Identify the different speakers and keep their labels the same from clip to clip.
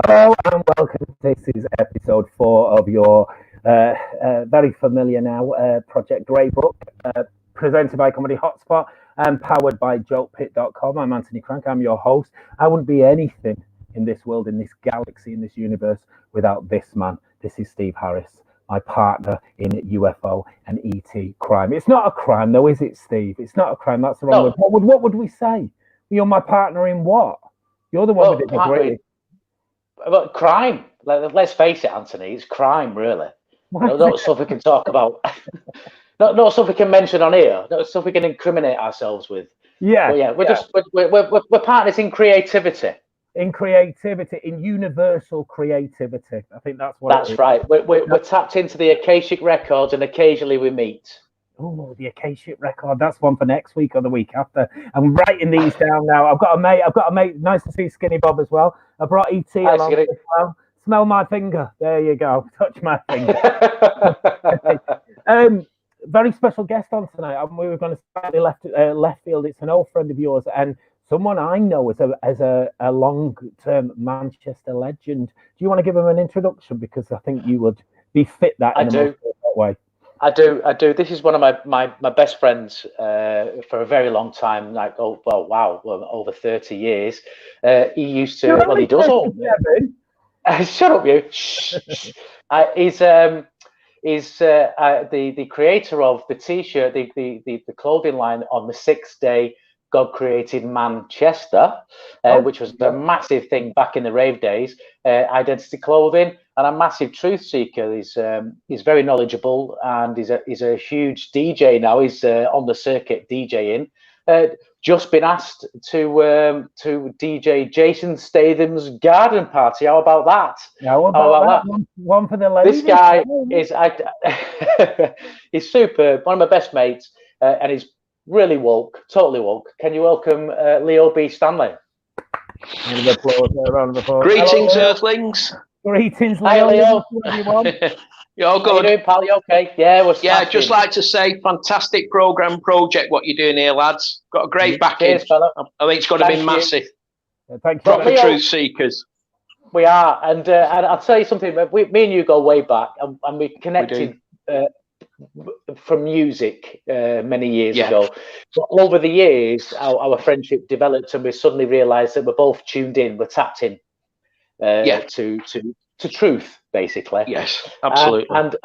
Speaker 1: Hello and welcome. This is episode 4 of your very familiar now Project Greybook, presented by Comedy Hotspot and powered by jokepit.com. I'm Anthony Crank, I'm your host. I wouldn't be anything in this world, in this galaxy, in this universe without this man. This is Steve Harris, my partner in UFO and ET crime. It's not a crime though, is it, Steve? It's not a crime, that's the wrong word. What would we say? You're my partner in what? You're the one with the degree.
Speaker 2: But crime. Let's face it, Anthony. It's crime, really. Not stuff we can talk about. not stuff we can mention on here. Not stuff we can incriminate ourselves with.
Speaker 1: Yeah.
Speaker 2: But yeah. We're partners in creativity.
Speaker 1: In creativity, in universal creativity. I think that's what.
Speaker 2: That's right. We're tapped into the Akashic records, and occasionally we meet.
Speaker 1: Oh, the Akashic record. That's one for next week or the week after. I'm writing these down now. I've got a mate. Nice to see Skinny Bob as well. I brought ET along as well. Smell my finger. There you go. Touch my finger. Very special guest on tonight. We were going to slightly left field. It's an old friend of yours and someone I know as a long-term Manchester legend. Do you want to give him an introduction? Because I think you would befit that in a more way.
Speaker 2: I do. This is one of my best friends for a very long time, over 30 years. He used to, he does all. Shut up, you. He's the creator of the T-shirt, the clothing line on the 6th day God created Manchester, which was a massive thing back in the rave days. Identity clothing, and a massive truth seeker. He's very knowledgeable, and he's a huge DJ now. He's on the circuit DJing. Just been asked to DJ Jason Statham's garden party. How about that?
Speaker 1: How about that? One for the ladies.
Speaker 2: This guy is he's superb. One of my best mates, and he's really woke, totally woke. Can you welcome Leo B. Stanley?
Speaker 1: Round of applause.
Speaker 3: Greetings, hello, Earthlings.
Speaker 1: Greetings,
Speaker 2: Leo. Hi, Leo.
Speaker 3: You're all good.
Speaker 2: How you doing, pal? You okay? Yeah,
Speaker 3: I'd just like to say, fantastic program project. What you're doing here, lads. Got a great backing.
Speaker 2: Cheers, fella.
Speaker 3: I think it's going to be massive.
Speaker 1: Thank you.
Speaker 3: Proper truth seekers.
Speaker 2: We are, and I'll tell you something. Me and you go way back, and we connected. From music many years ago, but over the years our friendship developed, and we suddenly realized that we're both tuned in, we're tapped in to truth, basically.
Speaker 3: Yes, absolutely.
Speaker 2: And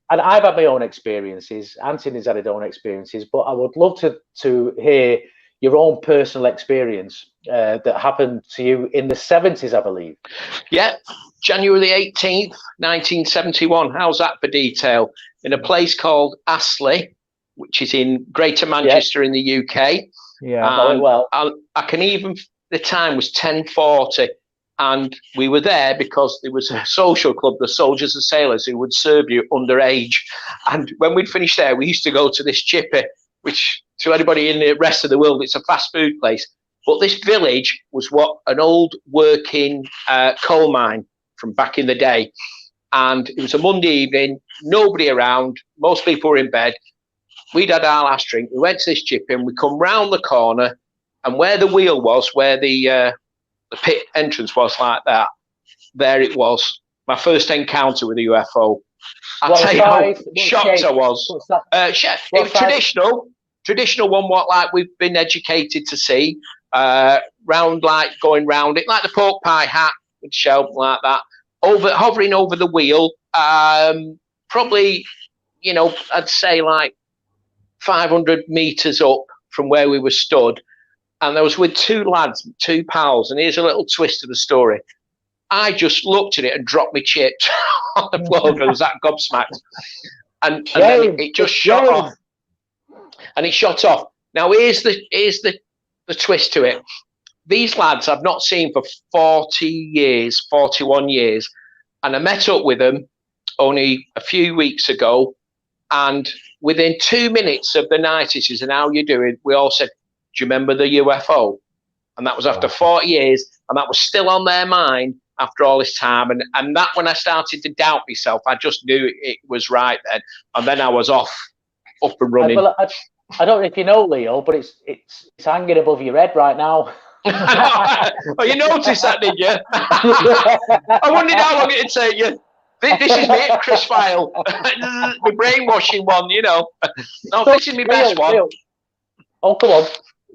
Speaker 2: I've had my own experiences, Anthony's had his own experiences, but I would love to hear your own personal experience that happened to you in the 70s, I believe.
Speaker 3: Yeah, January the 18th, 1971. How's that for detail? In a place called Astley, which is in Greater Manchester in the UK.
Speaker 2: Yeah, very well.
Speaker 3: I can even, the time was 10:40, and we were there because there was a social club, the Soldiers and Sailors, who would serve you underage. And when we'd finished there, we used to go to this chippy, which to anybody in the rest of the world, it's a fast food place. But this village was what an old working coal mine from back in the day. And it was a Monday evening, nobody around, most people were in bed. We'd had our last drink, we went to this chippy, and we come round the corner, and where the wheel was, where the pit entrance was like that, there it was. My first encounter with a UFO. I'll tell you how shocked I was. It was traditional one, what like we've been educated to see, going round it, like the pork pie hat with shelf like that. Hovering over the wheel, probably, I'd say like 500 meters up from where we were stood. And I was with two lads, two pals. And here's a little twist of the story. I just looked at it and dropped my chips on the floor because I was that gobsmacked. And then it just shot off. And it shot off. Now, here's the twist to it. These lads I've not seen for 41 years. And I met up with them only a few weeks ago. And within 2 minutes of the night, he says, and how you doing? We all said, do you remember the UFO? And that was after 40 years. And that was still on their mind after all this time. And that when I started to doubt myself, I just knew it was right then. And then I was up and running.
Speaker 2: I don't know if you know, Leo, but it's hanging above your head right now.
Speaker 3: Oh, you noticed that, did you? I wondered how long it'd take you. This is me, Chris File. The brainwashing one, you know. No, this is my best one.
Speaker 2: Oh, come on.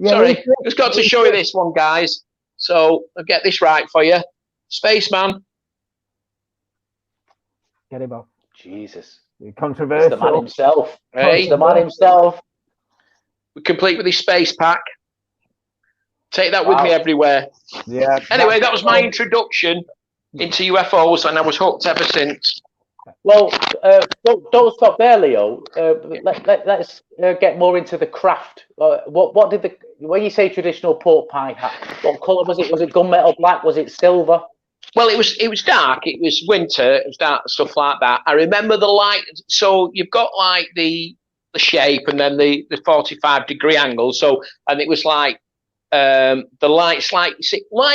Speaker 3: Sorry, just got to show you this one, guys. So I'll get this right for you. Spaceman.
Speaker 1: Get him off.
Speaker 2: Jesus.
Speaker 1: Controversial.
Speaker 2: It's the man himself.
Speaker 3: Hey.
Speaker 2: It's the man himself.
Speaker 3: We're complete with his space pack. Take that with me everywhere.
Speaker 1: Yeah.
Speaker 3: Anyway, that was my introduction into UFOs, and I was hooked ever since.
Speaker 2: Well, don't stop there, Leo. Let's get more into the craft. What did when you say traditional pork pie hat? What colour was it? Was it gunmetal black? Was it silver?
Speaker 3: Well, it was dark. It was winter. It was dark, stuff like that. I remember the light. So you've got like the shape, and then the 45-degree angle. So, and it was like the lights, like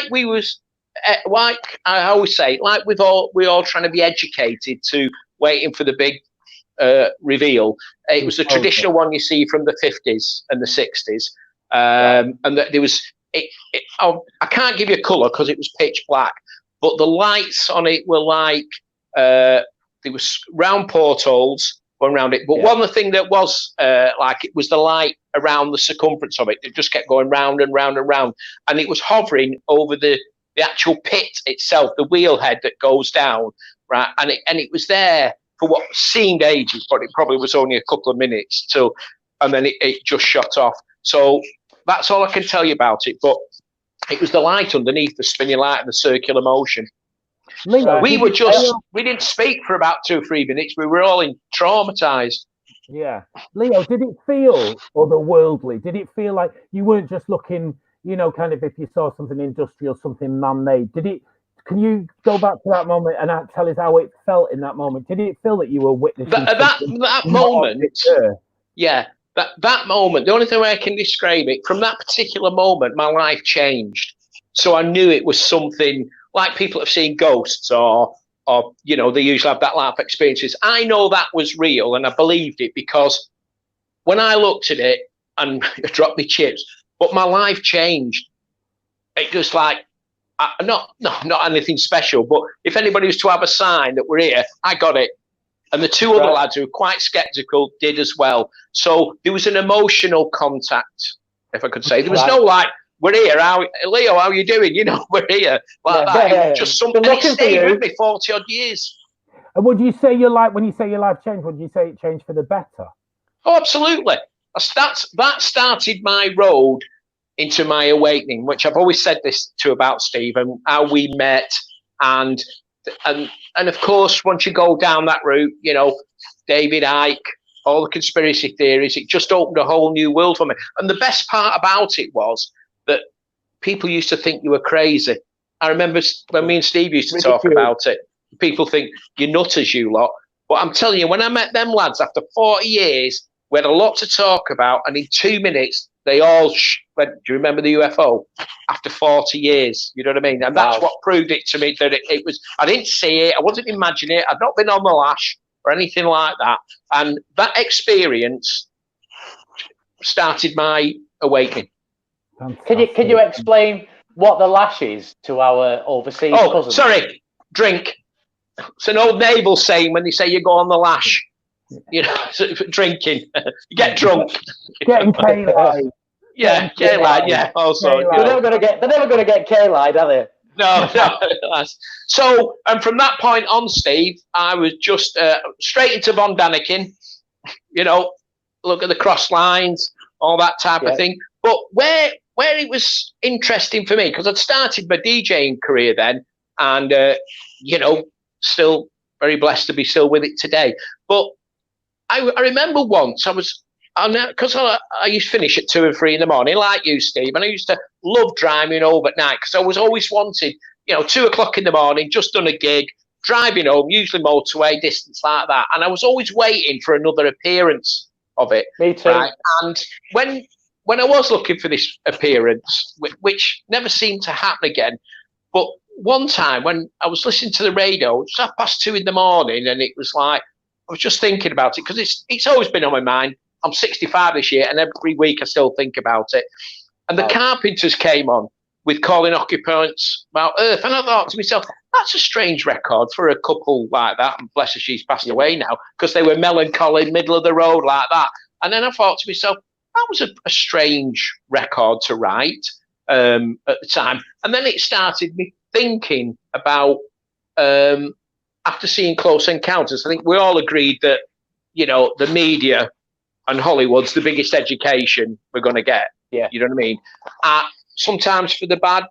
Speaker 3: we was. Like I always say, like we're all trying to be educated to waiting for the big reveal. It was the traditional one you see from the 50s and the 60s, and that there was. I can't give you a colour because it was pitch black, but the lights on it were like there was round portholes going around it. But one of the things that was like it was the light around the circumference of it. It just kept going round and round and round, and it was hovering over the actual pit itself, the wheelhead that goes down, right? And it was there for what seemed ages, but it probably was only a couple of minutes till, and then it just shut off. So that's all I can tell you about it. But it was the light underneath, the spinning light and the circular motion.
Speaker 1: Leo,
Speaker 3: we didn't speak for about 2 or 3 minutes. We were all traumatized.
Speaker 1: Yeah. Leo, did it feel otherworldly? Did it feel like you weren't just looking, you know, kind of if you saw something industrial, something man-made? Can you go back to that moment and tell us how it felt in that moment? Did it feel that you were witnessing
Speaker 3: that moment? Yeah, that moment. The only thing I can describe it, from that particular moment, my life changed. So I knew it was something like people have seen ghosts or you know, they usually have that life experiences. I know that was real, and I believed it because when I looked at it and I dropped my chips. But my life changed. It was like, not anything special, but if anybody was to have a sign that we're here, I got it. And the 2 other lads who were quite skeptical did as well. So there was an emotional contact, if I could say. There was no like, we're here, Leo, how are you doing? You know, we're here. Like that. It was just something that stayed with me 40 odd years.
Speaker 1: And would you say when you say your life changed, would you say it changed for the better?
Speaker 3: Oh, absolutely. That started my road into my awakening, which I've always said this about Steve and how we met, and of course once you go down that route, you know, David Icke, all the conspiracy theories, it just opened a whole new world for me. And the best part about it was that people used to think you were crazy. I remember when me and Steve used to talk about it, people think you're nutters, you lot. But I'm telling you, when I met them lads after 40 years, we had a lot to talk about, and in 2 minutes they all went, do you remember the UFO? After 40 years, you know what I mean? And that's what proved it to me, that it was, I didn't see it, I wasn't imagining it, I'd not been on the lash or anything like that. And that experience started my awakening.
Speaker 1: Fantastic.
Speaker 2: Can you explain what the lash is to our overseas cousins?
Speaker 3: Sorry, drink. It's an old naval saying when they say you go on the lash. You know, drinking, you get drunk,
Speaker 1: getting K-Light.
Speaker 3: Yeah, K-Light. Yeah, also.
Speaker 2: They're never gonna get K-Light, are they?
Speaker 3: No. So, and from that point on, Steve, I was just straight into Von Daniken. You know, look at the cross lines, all that type of thing. But where it was interesting for me, because I'd started my DJing career then, and you know, still very blessed to be still with it today. But I remember once because I used to finish at 2 and 3 in the morning, like you, Steve, and I used to love driving home at night because I was always wanted, you know, 2 o'clock in the morning, just done a gig, driving home, usually motorway, distance like that, and I was always waiting for another appearance of it.
Speaker 2: Me too.
Speaker 3: Right? And when I was looking for this appearance, which never seemed to happen again, but one time when I was listening to the radio, it was 2:30 in the morning, and it was like, I was just thinking about it because it's always been on my mind. I'm 65 this year, and every week I still think about it. And the Carpenters came on, with calling occupants about Earth. And I thought to myself, that's a strange record for a couple like that. And bless her, she's passed away now, because they were melancholy, middle of the road like that. And then I thought to myself, that was a strange record to write at the time. And then it started me thinking about, after seeing Close Encounters, I think we all agreed that, you know, the media and Hollywood's the biggest education we're going to get.
Speaker 2: Yeah. You
Speaker 3: know what I mean? Sometimes for the bad,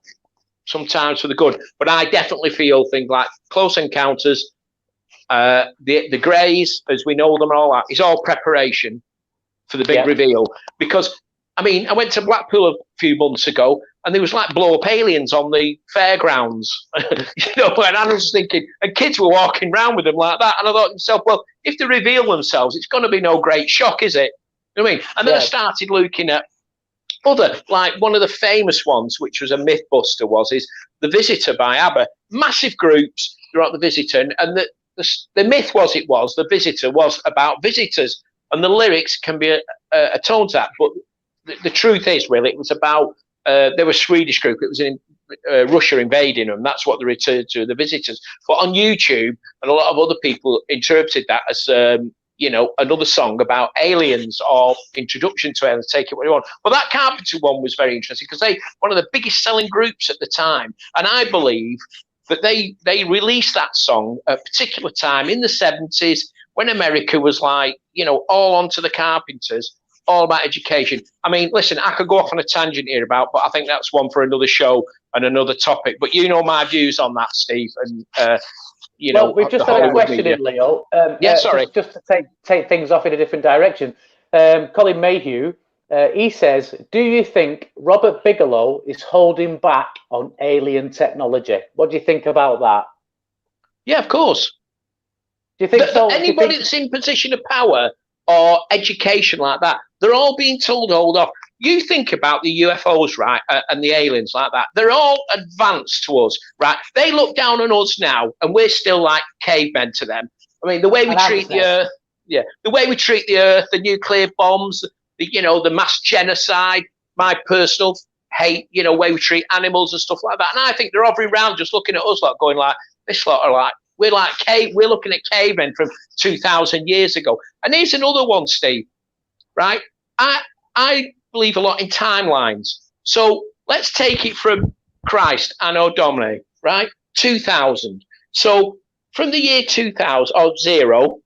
Speaker 3: sometimes for the good. But I definitely feel things like Close Encounters, the Greys, as we know them all, is all preparation for the big reveal. Because, I mean, I went to Blackpool a few months ago, and there was like blow-up aliens on the fairgrounds, you know, and I was thinking, and kids were walking around with them like that, and I thought to myself, well, if they reveal themselves, it's going to be no great shock, is it? You know what I mean? And then I started looking at other, like one of the famous ones, which was a mythbuster, is The Visitor by ABBA. Massive groups throughout The Visitor, and the myth was The Visitor was about visitors, and the lyrics can be a tone to that, but the truth is, really, it was about, they were a Swedish group, it was in Russia invading them, that's what they referred to, the visitors. But on YouTube, and a lot of other people interpreted that as, you know, another song about aliens or introduction to aliens, take it what you want. But that Carpenter one was very interesting, because they one of the biggest selling groups at the time, and I believe that they released that song at a particular time in the 70s, when America was like, you know, all onto the Carpenters, all about education. I mean, listen, I could go off on a tangent here but I think that's one for another show and another topic. But you know my views on that, Steve, and you know.
Speaker 2: Well, we've just had a question in, Leo.
Speaker 3: Sorry.
Speaker 2: Just to take things off in a different direction. Colin Mayhew, he says, do you think Robert Bigelow is holding back on alien technology? What do you think about that?
Speaker 3: Yeah, of course.
Speaker 2: Do you think so?
Speaker 3: Anybody that's in position of power or education like that, they're all being told, hold off. You think about the UFOs, right, and the aliens like that. They're all advanced to us, right? They look down on us now, and we're still like cavemen to them. I mean, the way we treat the Earth, the way we treat the Earth, the nuclear bombs, the mass genocide, my personal hate, way we treat animals and stuff like that. And I think they're hovering around just looking at us like going like, this lot are like, we're looking at cavemen from 2,000 years ago. And here's another one, Steve, right? I believe a lot in timelines. So let's take it from Christ, Anno Domini, right? 2000. So from the year 2000, or 0,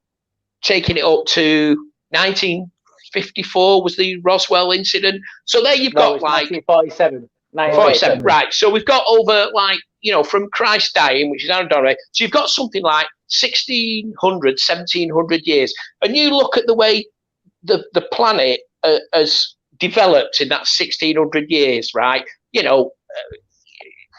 Speaker 3: taking it up to 1954 was the Roswell incident. So there you've got like
Speaker 2: 1947.
Speaker 3: 47, right. So we've got over like, from Christ dying, which is Anno Domini. So you've got something like 1,600, 1,700 years. And you look at the way the planet has developed in that 1,600 years, right?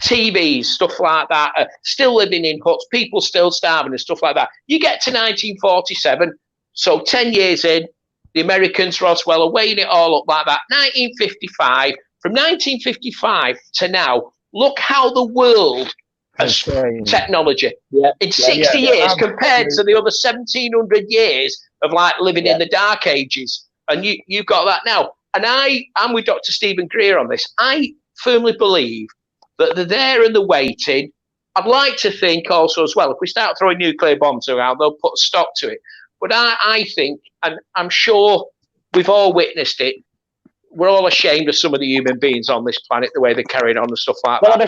Speaker 3: TVs, stuff like that, still living in huts, people still starving and stuff like that. You get to 1947, so 10 years in, the Americans, Roswell, are weighing it all up like that. 1955, from 1955 to now, look how the world has technology. In 60 years compared to the other 1,700 years of like living in the dark ages. And you've got that now. And I'm with Dr. Stephen Greer on this. I firmly believe that they're there and they're waiting. I'd like to think also as well, if we start throwing nuclear bombs around, they'll put a stop to it. But I think, and I'm sure we've all witnessed it, we're all ashamed of some of the human beings on this planet, the way they're carrying on and stuff like that.
Speaker 2: I'm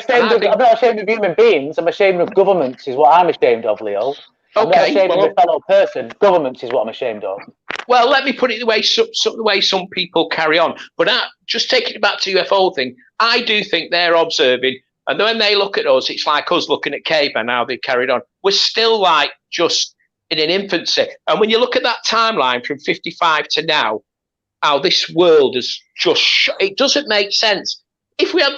Speaker 2: not ashamed of human beings. I'm ashamed of governments is what I'm ashamed of, Leo. I'm not ashamed of a fellow person. Governments is what I'm ashamed of.
Speaker 3: Well, let me put it the way some people carry on. But just taking it back to the UFO thing, I do think they're observing. And when they look at us, it's like us looking at cavemen, how they carried on. We're still like just in an infancy. And when you look at that timeline from 55 to now, how this world is just, it doesn't make sense. If we have,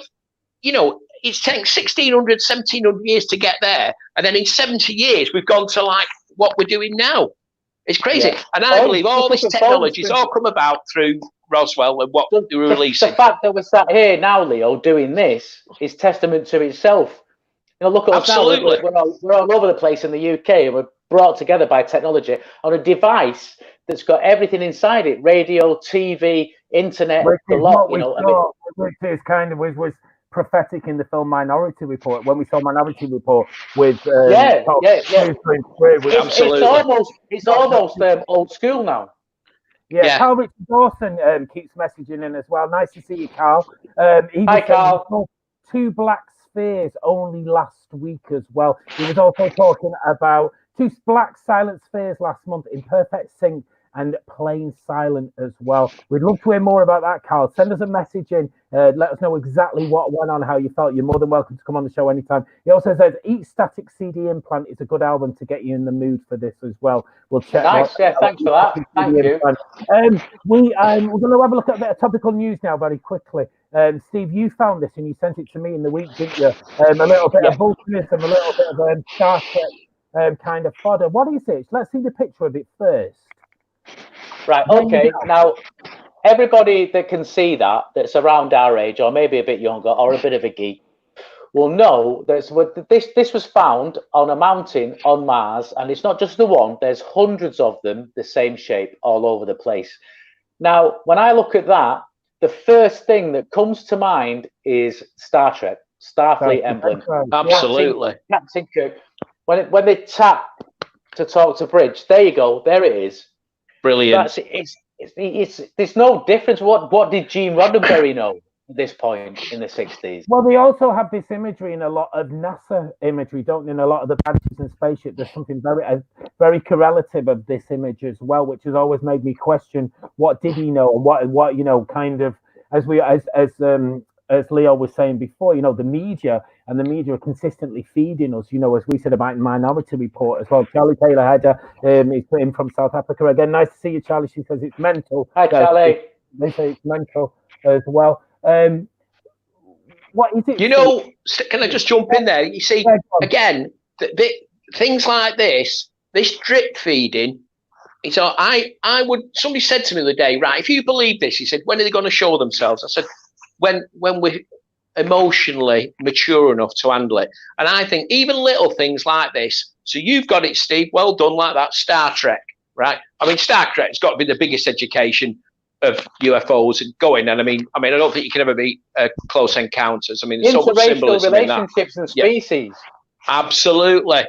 Speaker 3: it's taken 1,600, 1,700 years to get there. And then in 70 years, we've gone to like what we're doing now. It's crazy. Yeah. And I believe all this technology has all come about through Roswell and what they were releasing.
Speaker 2: The fact that we're sat here now, Leo, doing this is testament to itself. Look at us now. We're all over the place in the UK, and we're brought together by technology on a device that's got everything inside it: radio, TV, internet,
Speaker 1: which is kind of was prophetic in the film Minority Report. When we saw Minority Report with
Speaker 2: yeah.
Speaker 3: Absolutely.
Speaker 2: It's almost old school now.
Speaker 1: Yeah, Carl Richard Dawson keeps messaging in as well. Nice to see you, Carl.
Speaker 2: Hi, Carl.
Speaker 1: 2 black spheres only last week as well. He was also talking about 2 black silent spheres last month in perfect sync and plain silent as well. We'd love to hear more about that, Carl. Send us a message in. Let us know exactly what went on, how you felt. You're more than welcome to come on the show anytime. He also says, Eat Static CD Implant is a good album to get you in the mood for this as well. We'll check.
Speaker 2: Nice, yeah, thanks for that. Thank you.
Speaker 1: We're going to have a look at a bit of topical news now very quickly. Steve, you found this and you sent it to me in the week, didn't you? A little bit of volcanism, a little bit of Star Trek kind of fodder. What is it? Let's see the picture of it first.
Speaker 2: Right, okay. Now, everybody that can see that's around our age, or maybe a bit younger, or a bit of a geek, will know that this was found on a mountain on Mars, and it's not just the one. There's hundreds of them, the same shape, all over the place. Now, when I look at that, the first thing that comes to mind is Star Trek, Starfleet emblem.
Speaker 3: Absolutely.
Speaker 2: Captain Kirk. When they tap to talk to Bridge, there you go. There it is.
Speaker 3: Brilliant.
Speaker 2: There's no difference. What did Gene Roddenberry know at this point in the 60s?
Speaker 1: Well, they also have this imagery in a lot of NASA imagery, don't they? In a lot of the badges and spaceship, there's something very correlative of this image as well, which has always made me question what did he know and what kind of as Leo was saying before, the media are consistently feeding us, as we said about Minority Report as well. Charlie Taylor Hedger is in from South Africa again. Nice to see you, Charlie. She says it's mental.
Speaker 2: Hi, Charlie.
Speaker 1: They say it's mental as well. What is it?
Speaker 3: Can I just jump in there? You see, again, things like this drip feeding. So somebody said to me the other day, right, if you believe this, he said, when are they going to show themselves? I said, when we're emotionally mature enough to handle it. And I think even little things like this, so you've got it, Steve, well done, like that, Star Trek, right? I mean, Star Trek's got to be the biggest education of UFOs going. And I mean, I don't think you can ever beat Close Encounters. I mean, there's so much symbolism in that.
Speaker 2: Relationships and species.
Speaker 3: Yeah. Absolutely.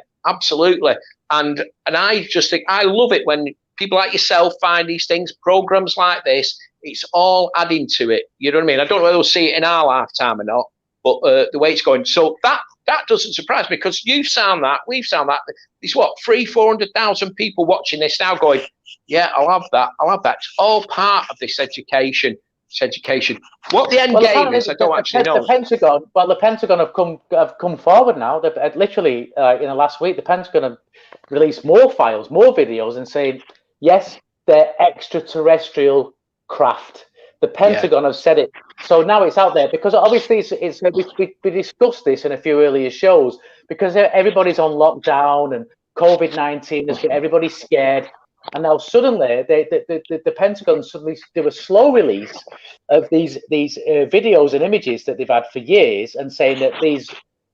Speaker 3: And I just think, I love it when people like yourself find these things, programs like this. It's all adding to it. You know what I mean? I don't know whether we'll see it in our lifetime or not, but the way it's going. So that doesn't surprise me, because we've found that. There's 400,000 people watching this now going, yeah, I'll have that. It's all part of this education. What the end game is, I don't actually know.
Speaker 2: The Pentagon have come forward now. They've literally in the last week, the Pentagon have released more files, more videos, and saying, yes, they're extraterrestrial craft. The Pentagon have said it, so now it's out there, because obviously we discussed this in a few earlier shows, because everybody's on lockdown and COVID-19 has got everybody scared, and now suddenly the Pentagon suddenly do a slow release of these videos and images that they've had for years, and saying that these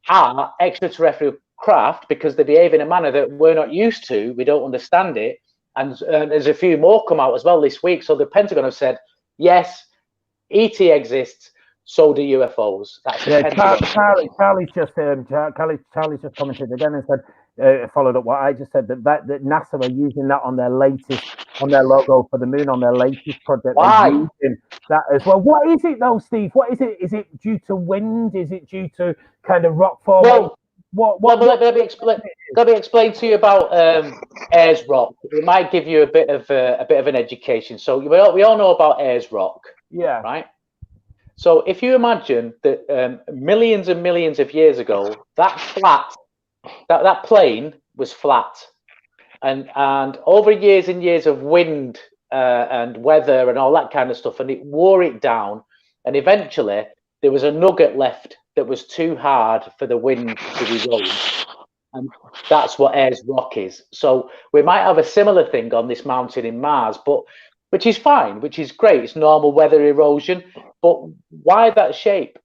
Speaker 2: are extraterrestrial craft because they behave in a manner that we're not used to, we don't understand it. And there's a few more come out as well this week. So the Pentagon have said, yes, ET exists, so do UFOs. That's
Speaker 1: Charlie's just commented again and said, followed up what I just said, that NASA are using that on their logo for the moon, on their latest project.
Speaker 2: Why?
Speaker 1: That as well. What is it though, Steve? What is it? Is it due to wind? Is it due to kind of rock formation?
Speaker 2: Let me explain to you about Ayers Rock. It might give you a bit of an education. So we all know about Ayers Rock,
Speaker 1: yeah,
Speaker 2: right? So if you imagine that millions and millions of years ago, that plane was flat, and over years and years of wind and weather and all that kind of stuff, and it wore it down, and eventually there was a nugget left that was too hard for the wind to erode, and that's what Ayers Rock is. So we might have a similar thing on this mountain in Mars, but which is fine, which is great. It's normal weather erosion, but why that shape?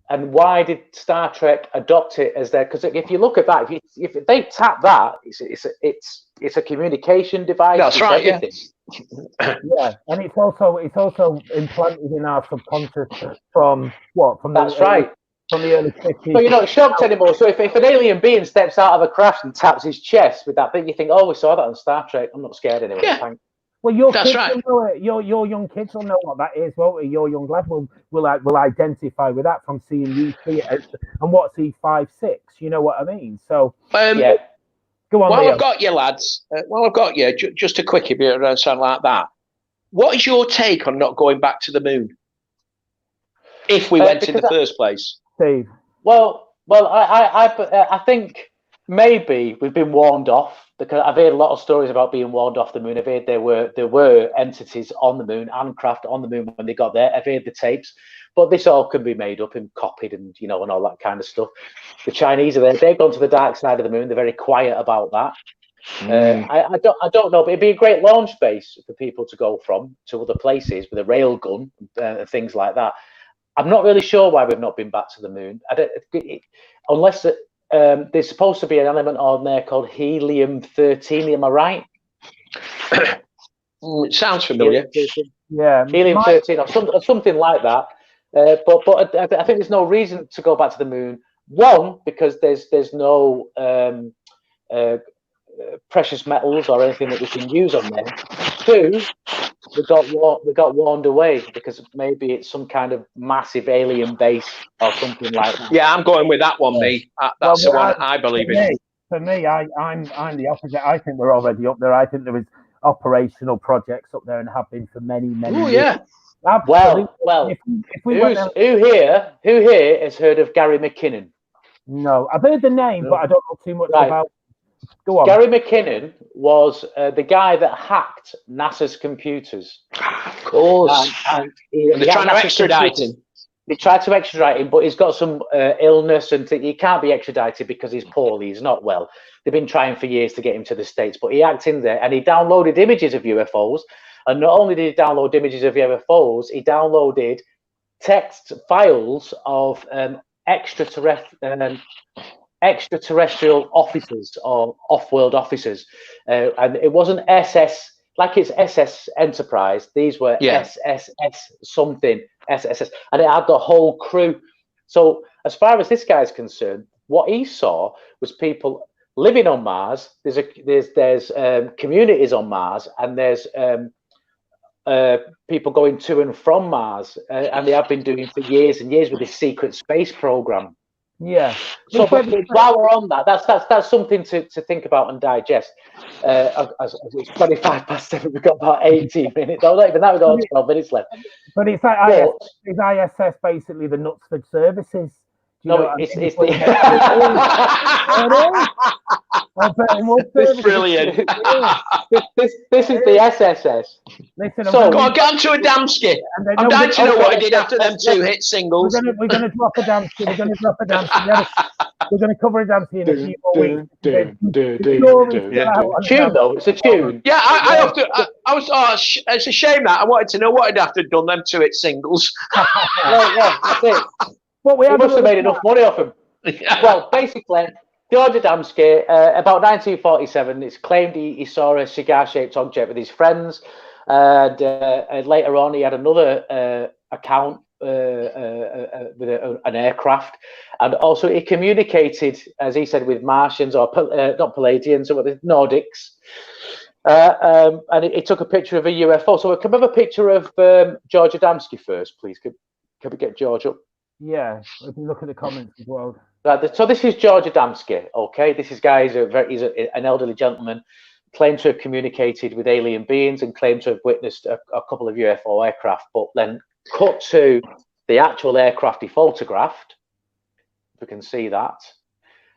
Speaker 2: And why did Star Trek adopt it as their? Because if you look at that, if they tap that, it's a communication device.
Speaker 3: That's right.
Speaker 2: Everything.
Speaker 1: Yeah, and it's also implanted in our subconscious from
Speaker 2: That's right.
Speaker 1: from the early 50s.
Speaker 2: So you're not shocked anymore. So if an alien being steps out of a craft and taps his chest with that thing, you think, oh, we saw that on Star Trek. I'm not scared anymore.
Speaker 3: Yeah.
Speaker 1: Well, your
Speaker 3: That's
Speaker 1: kids
Speaker 3: right.
Speaker 1: will know it. Your young kids will know what that is. Well, your young lad will identify with that from seeing you see it. And what's he 5'6"? You know what I mean? So
Speaker 2: yeah.
Speaker 1: Go on,
Speaker 3: While
Speaker 1: Leo.
Speaker 3: I've got you, lads, just a quickie bit or something like that. What is your take on not going back to the moon? If we went in the first place?
Speaker 1: Steve.
Speaker 2: Well, I think maybe we've been warned off, because I've heard a lot of stories about being warned off the moon. I've heard there were entities on the moon and craft on the moon when they got there. I've heard the tapes, but this all can be made up and copied and and all that kind of stuff. The Chinese are there. They've gone to the dark side of the moon. They're very quiet about that. I don't know, but it'd be a great launch base for people to go from to other places with a rail gun and things like that. I'm not really sure why we've not been back to the moon. Unless there's supposed to be an element on there called helium-13. Am I right?
Speaker 3: It sounds familiar.
Speaker 1: Yeah,
Speaker 2: helium-13 or something like that. But I think there's no reason to go back to the moon. One, because there's no precious metals or anything that we can use on there. Two, we got warned away because maybe it's some kind of massive alien base or something like that.
Speaker 3: Yeah, I'm going with that one, me. That's the one I believe in.
Speaker 1: For me, I'm the opposite. I think we're already up there. I think there is operational projects up there and have been for many years.
Speaker 3: Yeah.
Speaker 1: Absolutely.
Speaker 2: Well, who here has heard of Gary McKinnon?
Speaker 1: No, I've heard the name, but I don't know too much about. Go on.
Speaker 2: Gary McKinnon was the guy that hacked NASA's computers.
Speaker 3: Of course.
Speaker 2: And
Speaker 3: they're trying to extradite him.
Speaker 2: They tried to extradite him, but he's got some illness and he can't be extradited because he's poorly. He's not well. They've been trying for years to get him to the States, but he hacked in there and he downloaded images of UFOs. And not only did he download images of UFOs, he downloaded text files of extraterrestrial officers or off-world officers, and it wasn't SS like it's SS Enterprise. These were SSS something, SSS, and it had the whole crew. So as far as this guy's concerned, what he saw was people living on Mars. There's communities on Mars, and there's people going to and from Mars, and they have been doing for years and years with this secret space program.
Speaker 1: Yeah.
Speaker 2: So while we're on that, that's something to think about and digest. As it's 7:25, we've got about 18 minutes. Oh, not even that, we've got 12 minutes left.
Speaker 1: But it's like ISS basically the Knutsford services.
Speaker 2: No, it's the.
Speaker 3: It's brilliant.
Speaker 2: This is the SSS.
Speaker 1: Listen,
Speaker 3: so go on, get onto a Damski. I'm dying to know what he did after them two hit singles.
Speaker 1: We're gonna drop a Damski. We're gonna cover a Damski in a few more weeks.
Speaker 2: Tune though, it's a tune.
Speaker 3: Yeah, it's a shame that I wanted to know what he'd have to have done them two hit singles.
Speaker 2: Yeah, that's it.
Speaker 1: But we
Speaker 2: must have made enough money off him. Well, basically, George Adamski, about 1947, it's claimed he saw a cigar-shaped object with his friends, and later on he had another account with an aircraft, and also he communicated, as he said, with Martians or not Palladians, but the Nordics. And he took a picture of a UFO. So can we have a picture of George Adamski first, please? Can we get George up?
Speaker 1: Yeah, we can look at the comments as well.
Speaker 2: Right, so this is George Adamski. Okay, this is guy. He's an elderly gentleman, claimed to have communicated with alien beings and claimed to have witnessed a couple of UFO aircraft. But then cut to the actual aircraft he photographed. If we can see that.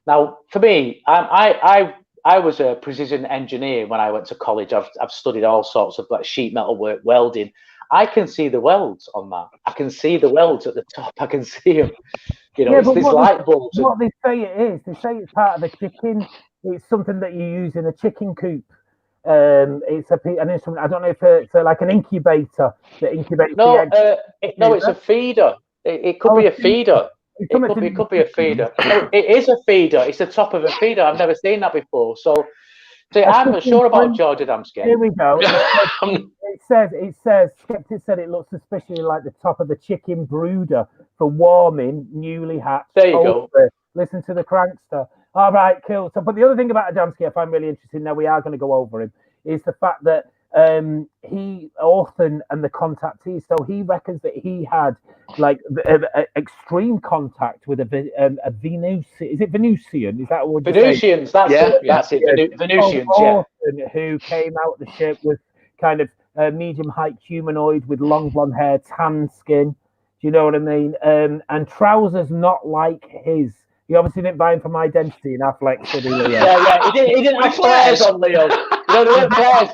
Speaker 2: Now, for me, I was a precision engineer when I went to college. I've studied all sorts of like sheet metal work, welding. I can see the welds on that. I can see the welds at the top. I can see them. It's this light bulb.
Speaker 1: What they say it is, they say it's part of the chicken. It's something that you use in a chicken coop. It's an instrument. I don't know if it's like an incubator that incubates the eggs.
Speaker 2: No, it's a feeder. It could be a feeder. It could be a feeder. No, it is a feeder. It's the top of a feeder. I've never seen that before. So See, I'm not sure about George Adamski.
Speaker 1: Here we go. It says, skeptics said it looks suspiciously like the top of the chicken brooder for warming newly hatched.
Speaker 2: There you go.
Speaker 1: Listen to the crankster. All right, cool. So, but the other thing about Adamski I find really interesting, now we are going to go over him, is the fact that he, Orson and the contactees, so he reckons that he had like extreme contact with a Venusian. Is it Venusian? Is that what
Speaker 2: Venusians? That's it. Venusians,
Speaker 1: Orson, who came out the ship with kind of medium height humanoid with long blonde hair, tan skin. Do you know what I mean? And trousers not like his. He obviously didn't buy him from Identity and Affleck, did he, Leo?
Speaker 2: Yeah. He didn't have flares on, Leo. No, they weren't flares.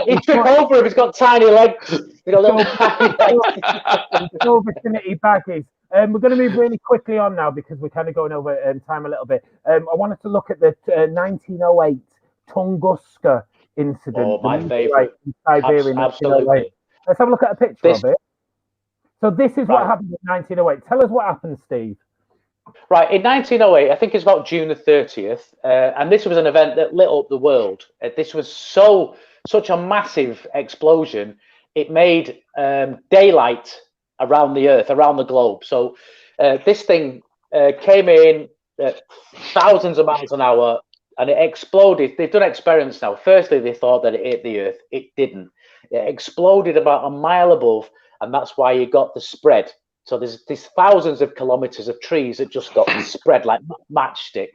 Speaker 2: He took over him. He's got tiny legs. He's got little tiny legs.
Speaker 1: So vicinity baggies. We're going to move really quickly on now because we're kind of going over time a little bit. I wanted to look at the 1908 Tunguska incident.
Speaker 2: Oh, my favourite.
Speaker 1: In Siberia,
Speaker 2: absolutely.
Speaker 1: Let's have a look at a picture of it. So this is what happened in 1908. Tell us what happened, Steve.
Speaker 2: Right, in 1908, I think it's about June the 30th, and this was an event that lit up the world. This was such a massive explosion. It made daylight around the Earth, around the globe. So this thing came in at thousands of miles an hour, and it exploded. They've done experiments now. Firstly, they thought that it hit the Earth. It didn't. It exploded about a mile above, and that's why you got the spread. So there's thousands of kilometers of trees that just got spread like matchsticks.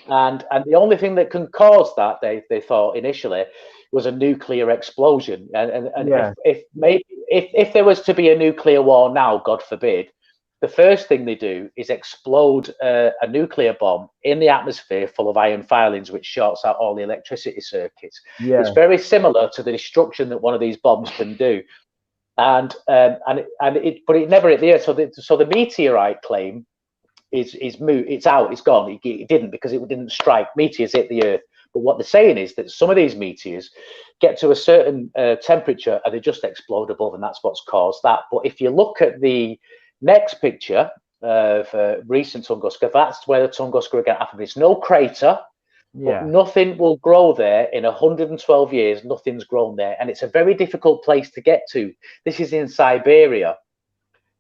Speaker 2: And the only thing that can cause that, they thought initially, was a nuclear explosion. And if there was to be a nuclear war now, God forbid, the first thing they do is explode a nuclear bomb in the atmosphere full of iron filings, which shorts out all the electricity circuits. Yeah. It's very similar to the destruction that one of these bombs can do. But it never hit the Earth. So the meteorite claim is moot. It's out. It's gone. It didn't, because it didn't strike. Meteors hit the Earth. But what they're saying is that some of these meteors get to a certain temperature and they just explode above, and that's what's caused that. But if you look at the next picture of recent Tunguska, that's where the Tunguska again happened. There's no crater. Yeah. But nothing will grow there. In 112 years, nothing's grown there. And it's a very difficult place to get to. This is in Siberia.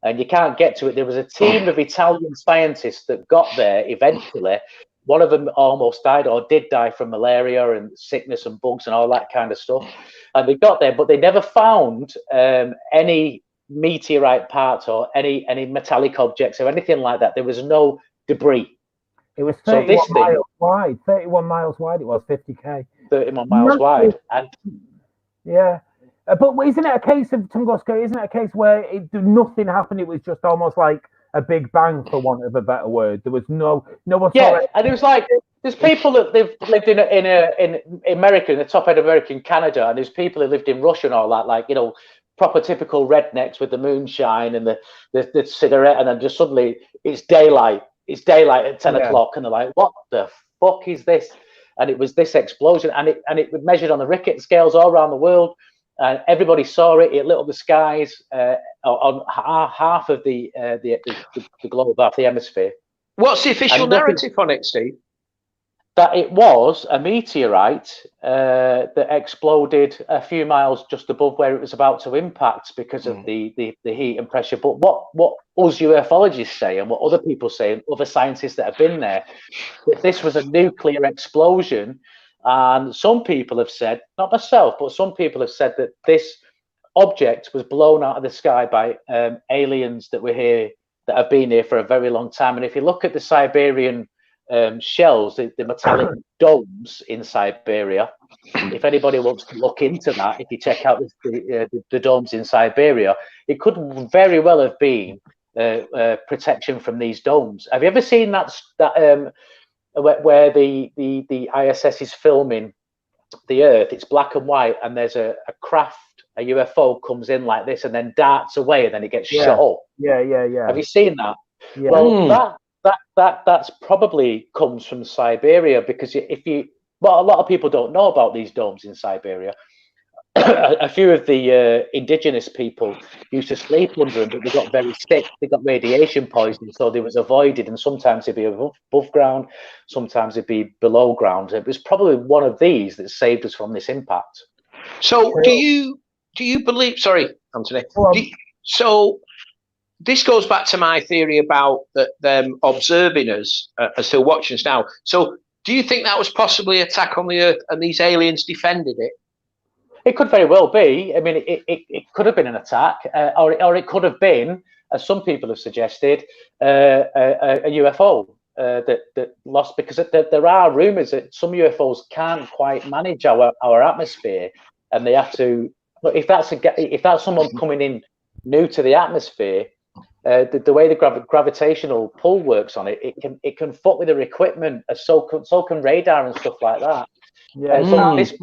Speaker 2: And you can't get to it. There was a team of Italian scientists that got there eventually. One of them almost died, or did die, from malaria and sickness and bugs and all that kind of stuff. And they got there, but they never found any meteorite parts or any metallic objects or anything like that. There was no debris.
Speaker 1: It was 31 miles wide. 31 miles wide. It was 50k.
Speaker 2: 31 miles wide. And
Speaker 1: yeah, but isn't it a case of Tunguska? Isn't it a case where nothing happened? It was just almost like a big bang, for want of a better word. There was no one.
Speaker 2: Yeah, and it was like there's people that lived in America, in the top end of America, in Canada, and there's people who lived in Russia and all that, like, you know, proper typical rednecks with the moonshine and the cigarette, and then just suddenly it's daylight. It's daylight at 10 o'clock, and they're like, "What the fuck is this?" And it was this explosion, and it was measured on the Richter scales all around the world, and everybody saw it. It lit up the skies on half of the globe, half the hemisphere.
Speaker 3: What's the official narrative on it, Steve?
Speaker 2: That it was a meteorite that exploded a few miles just above where it was about to impact because of the heat and pressure. But what us ufologists say, and what other people say, and other scientists that have been there, that this was a nuclear explosion. And some people have said, not myself, but some people have said that this object was blown out of the sky by aliens that were here, that have been here for a very long time. And if you look at the Siberian shells, the metallic domes in Siberia, if anybody wants to look into that, if you check out the domes in Siberia, it could very well have been protection from these domes. Have you ever seen that where the ISS is filming the Earth? It's black and white, and there's a craft, a UFO comes in like this and then darts away, and then it gets shot up.
Speaker 1: Yeah.
Speaker 2: Have you seen that?
Speaker 1: Yeah.
Speaker 2: Well, that's probably comes from Siberia, because a lot of people don't know about these domes in Siberia. a few of the indigenous people used to sleep under them, but they got very sick. They got radiation poisoning, so they was avoided. And sometimes it'd be above ground, sometimes it'd be below ground. It was probably one of these that saved us from this impact.
Speaker 3: So, do you believe? Sorry, Anthony. So, this goes back to my theory about them observing us are still watching us now. So, do you think that was possibly an attack on the Earth, and these aliens defended it?
Speaker 2: It could very well be. I mean, it could have been an attack, or it could have been, as some people have suggested, a UFO that lost, because there are rumours that some UFOs can't quite manage our atmosphere, and they have to. If that's someone coming in new to the atmosphere, the way the gravitational pull works on it, it can fuck with their equipment, so can radar and stuff like that. Yeah, so this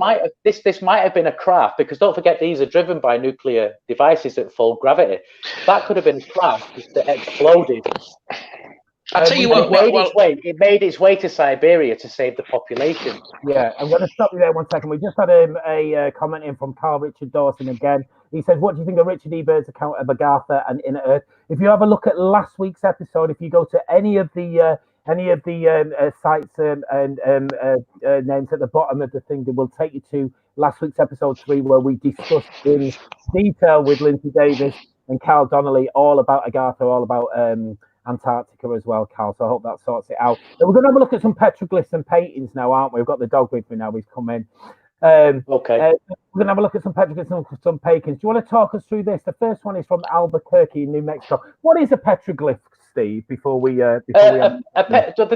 Speaker 2: might have been a craft, because don't forget these are driven by nuclear devices that fall gravity. That could have been a craft that exploded.
Speaker 3: I'll tell you what.
Speaker 2: It made its way to Siberia to save the population.
Speaker 1: Yeah, I'm going to stop you there 1 second. We just had a comment in from Carl Richard Dawson again. He says, "What do you think of Richard E. Bird's account of Agartha and Inner Earth?" If you have a look at last week's episode, if you go to any of the sites and names at the bottom of the thing, that will take you to last week's episode 3, where we discussed in detail with Lindsay Davis and Carl Donnelly all about Agartha, all about Antarctica as well, Carl. So I hope that sorts it out. So we're going to have a look at some petroglyphs and paintings now, aren't we? We've got the dog with me now. He's come in.
Speaker 2: Okay.
Speaker 1: We're going to have a look at some petroglyphs and some paintings. Do you want to talk us through this? The first one is from Albuquerque, New Mexico. What is a petroglyph, Steve?
Speaker 2: The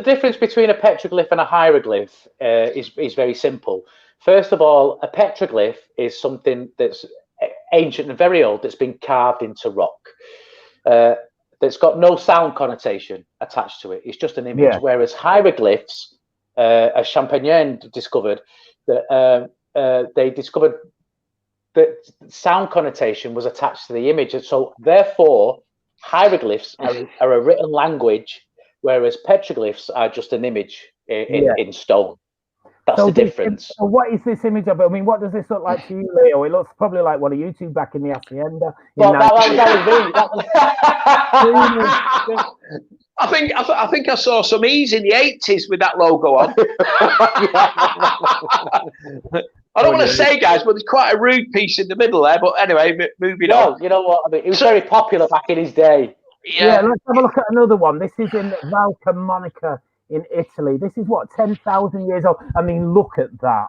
Speaker 2: difference between a petroglyph and a hieroglyph is very simple. First of all, a petroglyph is something that's ancient and very old, that's been carved into rock. That's got no sound connotation attached to it. It's just an image. Yeah. Whereas hieroglyphs, as Champagnon discovered, that they discovered that sound connotation was attached to the image, and so therefore hieroglyphs are a written language, whereas petroglyphs are just an image in stone. That's the difference.
Speaker 1: So what is this image of? I mean, what does this look like to you, Leo? It looks probably like one of you two back in the Hacienda.
Speaker 2: Well, that was
Speaker 3: me. I think I saw some E's in the 80s with that logo on. I don't want to say, guys, but there's quite a rude piece in the middle there. But anyway, moving on.
Speaker 2: You know what? I mean, it was very popular back in his day.
Speaker 1: Yeah, let's have a look at another one. This is in Val Camonica in Italy. This is what, 10,000 years old. I mean, look at that.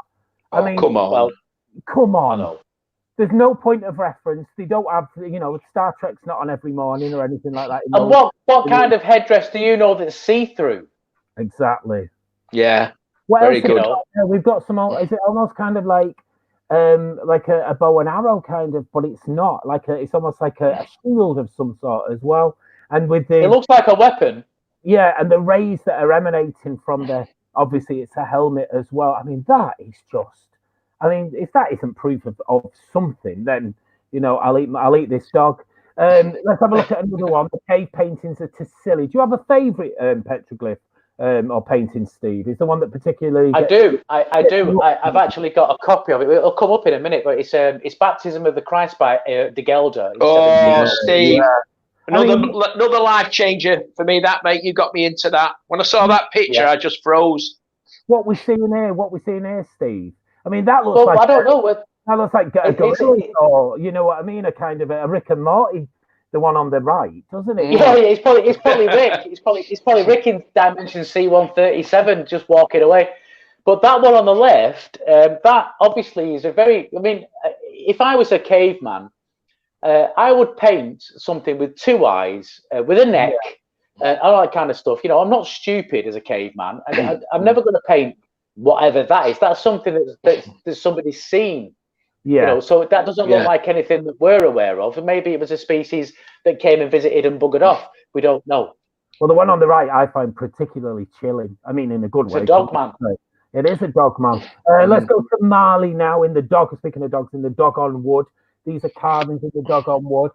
Speaker 1: I mean,
Speaker 3: come on.
Speaker 1: Well, come on. There's no point of reference. They don't have, Star Trek's not on every morning or anything like that.
Speaker 2: And what kind of headdress do you know that's see-through?
Speaker 1: Exactly.
Speaker 3: Yeah.
Speaker 1: What very else good. We've got some. Is it almost kind of like a bow and arrow kind of, but it's not. It's almost like a shield of some sort as well. And with
Speaker 2: it looks like a weapon.
Speaker 1: Yeah, and the rays that are emanating from obviously it's a helmet as well. I mean, that is just. I mean, if that isn't proof of something, then I'll eat this dog. Let's have a look at another one. The cave paintings are silly. Do you have a favourite petroglyph or painting, Steve? Is the one that particularly?
Speaker 2: I do. I've actually got a copy of it. It'll come up in a minute, but it's Baptism of the Christ by De Gelder.
Speaker 3: Oh, Steve. Yeah. Another life changer for me, that, mate. You got me into that. When I saw that picture, I just froze.
Speaker 1: What we're seeing here, Steve. I mean, that looks like.
Speaker 2: I don't know.
Speaker 1: That looks like a gorilla, or you know what I mean, a kind of a Rick and Morty, the one on the right, doesn't it?
Speaker 2: Yeah, it's probably Rick. It's probably Rick in Dimension C137 just walking away. But that one on the left, that obviously is a very. I mean, if I was a caveman, I would paint something with two eyes, with a neck, all that kind of stuff. I'm not stupid as a caveman. I'm never going to paint whatever that is. That's something that somebody's seen. Yeah. So that doesn't look like anything that we're aware of. And maybe it was a species that came and visited and buggered off. We don't know.
Speaker 1: Well, the one on the right I find particularly chilling. I mean, in a good way.
Speaker 2: It's a dog man.
Speaker 1: It is a dog man. Let's go to Mali now in the dog. Speaking of dogs, in the dog on wood. These are carvings of the dog on wood.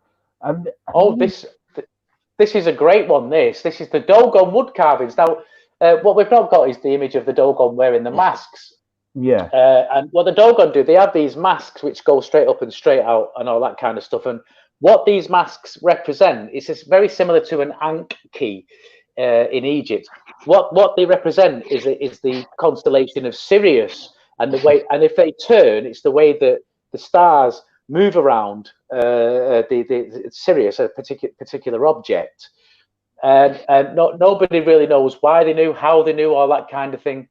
Speaker 2: This is a great one. This is the dog on wood carvings. Now, what we've not got is the image of the dog on wearing the masks.
Speaker 1: Yeah.
Speaker 2: And what the Dogon do, they have these masks which go straight up and straight out and all that kind of stuff. And what these masks represent is just very similar to an Ankh key in Egypt. What they represent is the constellation of Sirius, and the way, and if they turn, it's the way that the stars move around the Sirius, a particular object. And nobody really knows why they knew, how they knew, all that kind of thing.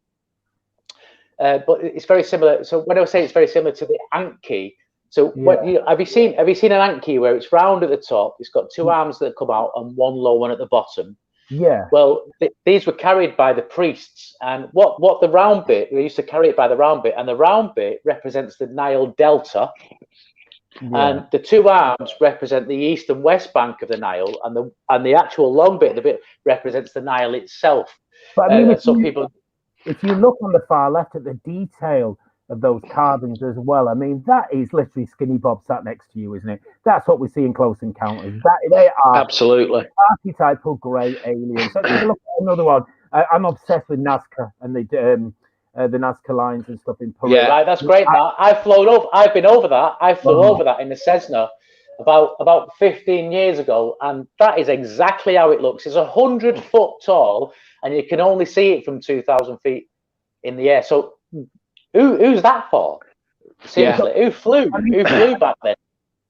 Speaker 2: But it's very similar. So when I say it's very similar to the Ankh key, so what have you seen an Ankh key where it's round at the top, it's got two arms that come out and one low one at the bottom?
Speaker 1: Yeah.
Speaker 2: Well, these were carried by the priests, and what the round bit, they used to carry it by the round bit, and the round bit represents the Nile Delta, and the two arms represent the east and west bank of the Nile, and the actual long bit, the bit represents the Nile itself.
Speaker 1: But I mean,
Speaker 2: if
Speaker 1: you look on the far left at the detail of those carvings as well, I mean, that is literally Skinny Bob sat next to you, isn't it? That's what we see in Close Encounters. They are
Speaker 3: absolutely
Speaker 1: archetypal grey aliens. So if you look at another one, I'm obsessed with Nazca and the Nazca lines and stuff in Peru.
Speaker 2: Yeah, right, that's great. I've been over that. I flew over that in the Cessna about 15 years ago, and that is exactly how it looks. It's 100 foot tall, and you can only see it from 2,000 feet in the air. So who's that for? Seriously, who flew back then?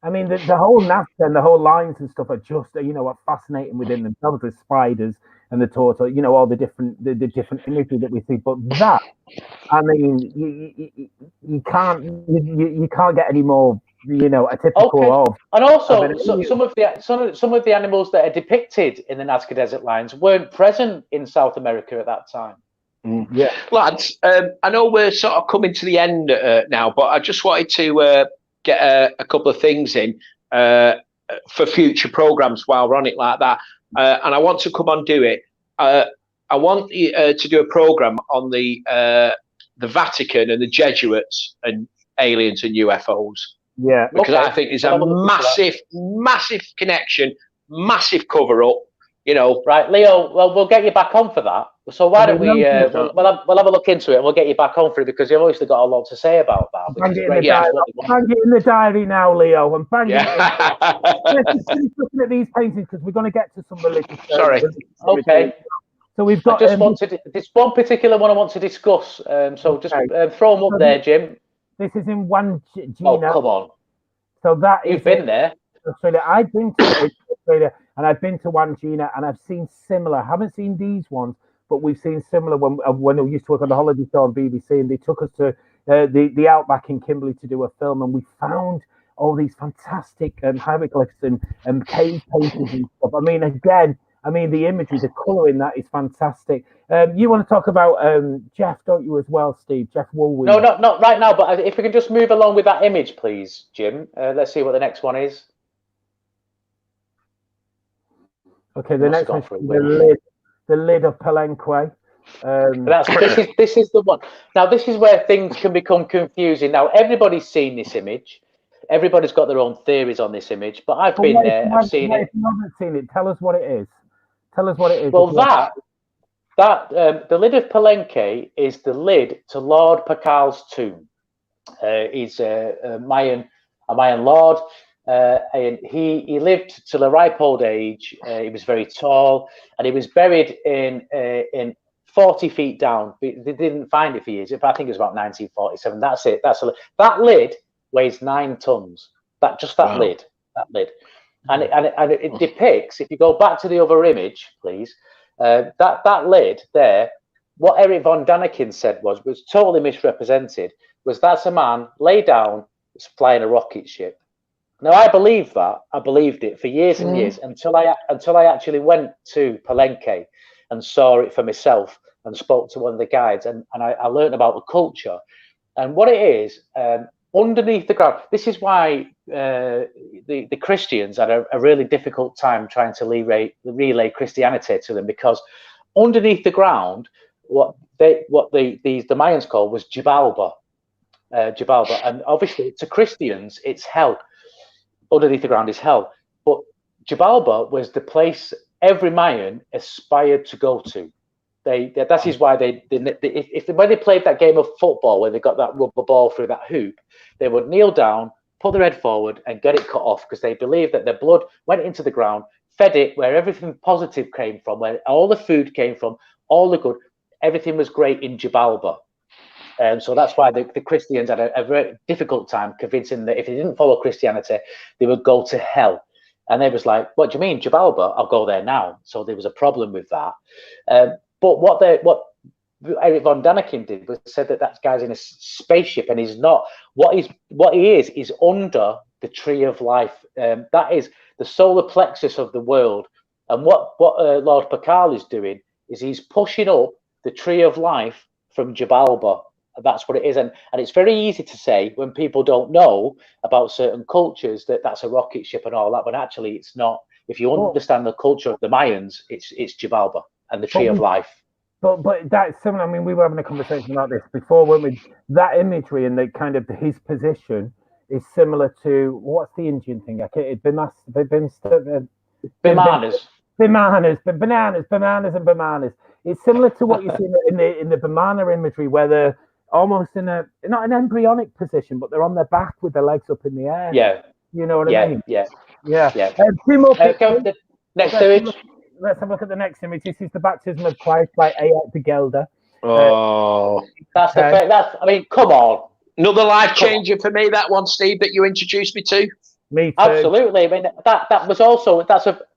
Speaker 1: I mean, the whole Nazca and the whole lines and stuff are just, are fascinating within themselves, the spiders and the tortoise, all the different imagery that we see. But that, I mean, you can't get any more, a typical of.
Speaker 2: And also, some of the animals that are depicted in the Nazca Desert lines weren't present in South America at that time.
Speaker 1: Yeah,
Speaker 3: lads, I know we're sort of coming to the end now, but I just wanted to get a couple of things in for future programs while we're on it like that, and I want to come on do it. I want to do a program on the Vatican and the Jesuits and aliens and UFOs.
Speaker 1: Yeah,
Speaker 3: because I think there's a massive connection, massive cover up.
Speaker 2: Right, Leo. Well, we'll get you back on for that. So why don't we? We'll have a look into it, and we'll get you back on for it because you've obviously got a lot to say about that.
Speaker 1: Bang it in the diary now, Leo, and bang it. Let's finish looking at these paintings because we're going to get to some religious.
Speaker 3: Sorry.
Speaker 2: Okay.
Speaker 1: So we've got.
Speaker 2: This one particular one I want to discuss. So just throw them up there, Jim.
Speaker 1: This is in Wangina.
Speaker 2: Oh, come on.
Speaker 1: So that
Speaker 2: you've been there.
Speaker 1: Australia. I've been to Australia and I've been to Wangina and I've seen similar. I haven't seen these ones, but we've seen similar when we used to work on the holiday show on BBC, and they took us to the outback in Kimberley to do a film, and we found all these fantastic hieroglyphs and cave paintings and stuff. I mean, again, the imagery, the colour in that is fantastic. You want to talk about Jeff, don't you, as well, Steve? Jeff Woolweed.
Speaker 2: No, not right now, but if we can just move along with that image, please, Jim. Let's see what the next one is.
Speaker 1: Okay, the next one is the lid of Palenque.
Speaker 2: This is the one. Now, this is where things can become confusing. Now, everybody's seen this image. Everybody's got their own theories on this image, but I've been there. I've seen it.
Speaker 1: If you haven't seen it, tell us what it is. Tell us what it is.
Speaker 2: Well, the lid of Palenque is the lid to Lord Pakal's tomb. He's a Mayan lord. And he lived till a ripe old age. He was very tall, and he was buried in 40 feet down. They didn't find it for years. I think it was about 1947. That's it. That lid weighs 9 tons. That lid, and it depicts. If you go back to the other image, please, that lid there. What Eric von Daniken said was totally misrepresented. That's a man lay down flying a rocket ship. Now, I believed that. I believed it for years and years until I actually went to Palenque and saw it for myself and spoke to one of the guides, and I learned about the culture and what it is underneath the ground. This is why the Christians had a really difficult time trying to relay Christianity to them, because underneath the ground, what the Mayans called was Xibalba, and obviously to Christians it's hell. Underneath the ground is hell. But Xibalba was the place every Mayan aspired to go to. That is why when they played that game of football where they got that rubber ball through that hoop, they would kneel down, put their head forward, and get it cut off because they believed that their blood went into the ground, fed it where everything positive came from, where all the food came from, all the good, everything was great in Jabalba. So that's why the Christians had a very difficult time convincing that if they didn't follow Christianity, they would go to hell. And they was like, "What do you mean, Jabalba? I'll go there now." So there was a problem with that. But what Eric von Daniken did was said that guy's in a spaceship and he's not. What he is under the tree of life. That is the solar plexus of the world. And what Lord Pakal is doing is he's pushing up the tree of life from Jabalba. That's what it is, and it's very easy to say when people don't know about certain cultures that that's a rocket ship and all that, but actually it's not. If you understand the culture of the Mayans, it's Jabalba and the tree of life.
Speaker 1: But that's similar. I mean, we were having a conversation about this before, weren't we? That imagery and the kind of his position is similar to what's the Indian thing? Bananas. It's similar to what you see in the banana imagery, where they're almost in not an embryonic position, but they're on their back with their legs up in the air.
Speaker 2: Yeah.
Speaker 1: You know what I mean?
Speaker 2: Yeah.
Speaker 1: Two more pictures.
Speaker 2: Next image.
Speaker 1: Let's have a look at the next image. This is the baptism of Christ by A.F. de Gelder.
Speaker 2: That's the fact. I mean, come on.
Speaker 3: Another life changer for me, that one, Steve, that you introduced me to.
Speaker 1: Me too.
Speaker 2: Absolutely. I mean, that was also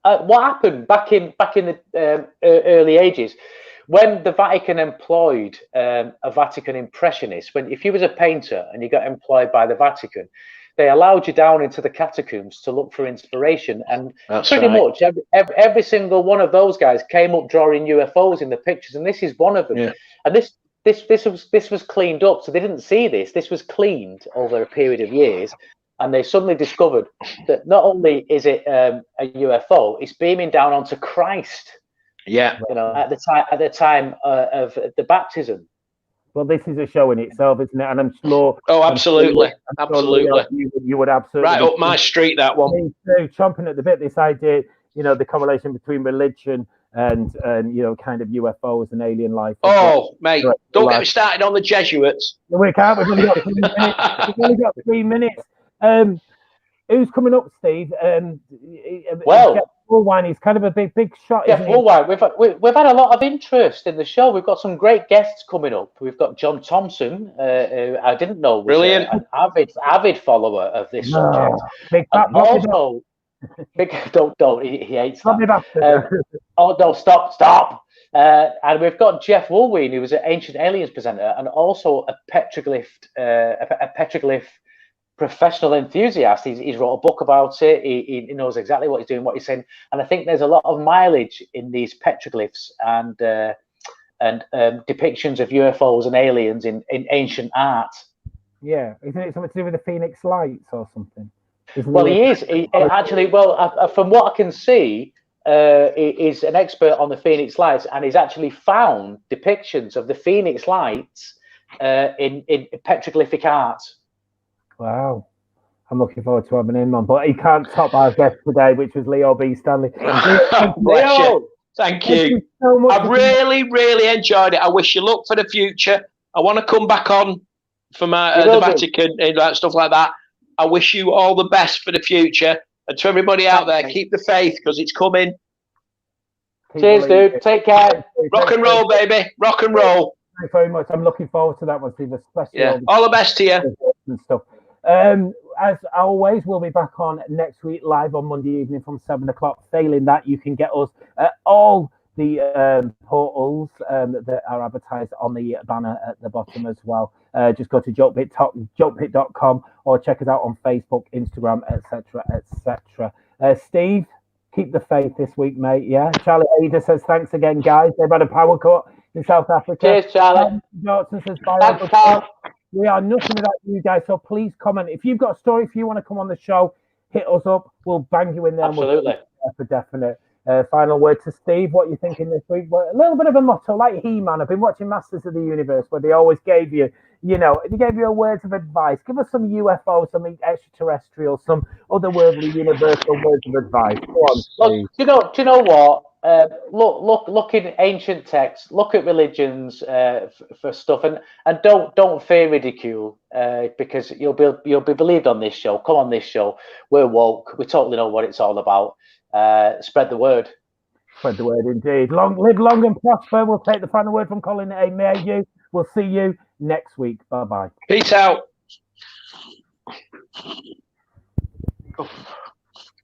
Speaker 2: what happened back in the early ages when the Vatican employed a Vatican impressionist. If you was a painter and you got employed by the Vatican, they allowed you down into the catacombs to look for inspiration, and pretty much every single one of those guys came up drawing UFOs in the pictures, and this is one of them. Yeah. And this was cleaned up, so they didn't see this. This was cleaned over a period of years, and they suddenly discovered that not only is it a UFO, it's beaming down onto Christ.
Speaker 3: Yeah,
Speaker 2: at the time of the baptism.
Speaker 1: Well, this is a show in itself, isn't it? And I'm sure.
Speaker 3: Oh, absolutely, absolutely.
Speaker 1: You would absolutely
Speaker 3: right up my street, that one.
Speaker 1: Me too, chomping at the bit. This idea, the correlation between religion and kind of UFOs and alien life.
Speaker 3: Oh, mate, don't get me started on the Jesuits.
Speaker 1: We can't. We've only got 3 minutes. We've only got 3 minutes. Who's coming up, Steve?
Speaker 2: Well,
Speaker 1: Jeff Woolwine, he's kind of a big shot.
Speaker 2: Jeff Woolwine, we've had a lot of interest in the show. We've got some great guests coming up. We've got John Thompson, who I didn't know was
Speaker 3: brilliant,
Speaker 2: an avid follower of this subject. Don't. He hates that. Oh no! Stop. And we've got Jeff Woolwine, who was an Ancient Aliens presenter and also a petroglyph professional enthusiast. He's wrote a book about it. He knows exactly what he's doing, what he's saying, and I think there's a lot of mileage in these petroglyphs and depictions of UFOs and aliens in ancient art.
Speaker 1: Yeah, isn't it something to do with the Phoenix Lights or something?
Speaker 2: Well, he is. Actually, from what I can see, he is an expert on the Phoenix Lights, and he's actually found depictions of the Phoenix Lights in petroglyphic art.
Speaker 1: Wow. I'm looking forward to having him on, but he can't top our guest today, which was Leo B. Stanley.
Speaker 3: Leo, thank you. So much. I've really enjoyed it. I wish you luck for the future. I want to come back on for the Vatican and stuff like that. I wish you all the best for the future. And to everybody out there, keep the faith because it's coming.
Speaker 2: Cheers, dude. Take care.
Speaker 3: Rock and roll, baby. Rock and roll.
Speaker 1: Thank you very much. I'm looking forward to that one, Steve. Especially
Speaker 3: all the best to you.
Speaker 1: And stuff. As always, we'll be back on next week live on Monday evening from 7 o'clock. Failing that, you can get us at all the portals that are advertised on the banner at the bottom as well. Just go to jokepit.com or check us out on Facebook, Instagram, etc. Steve, keep the faith this week, mate. Yeah. Charlie Ada says thanks again, guys. They've had a power cut in South Africa.
Speaker 2: Cheers, Charlie.
Speaker 1: Johnson says bye. We are nothing without you guys, so please comment. If you've got a story, if you want to come on the show, hit us up. We'll bang you in there.
Speaker 2: Absolutely.
Speaker 1: And we'll for definite. Final word to Steve. What are you thinking this week? Well, a little bit of a motto, like He-Man. I've been watching Masters of the Universe, where they always gave you, they gave you a words of advice. Give us some UFO, some extraterrestrials, some otherworldly universal words of advice. Go on, Steve.
Speaker 2: Look, do you know what? look in ancient texts. Look at religions for stuff, and don't fear ridicule because you'll be believed on this show. Come on this show. We're woke. We totally know what it's all about. Spread the word.
Speaker 1: Spread the word indeed. Live long and prosper. We'll take the final word from Colin A. Mayhew. We'll see you next week. Bye bye.
Speaker 3: Peace out.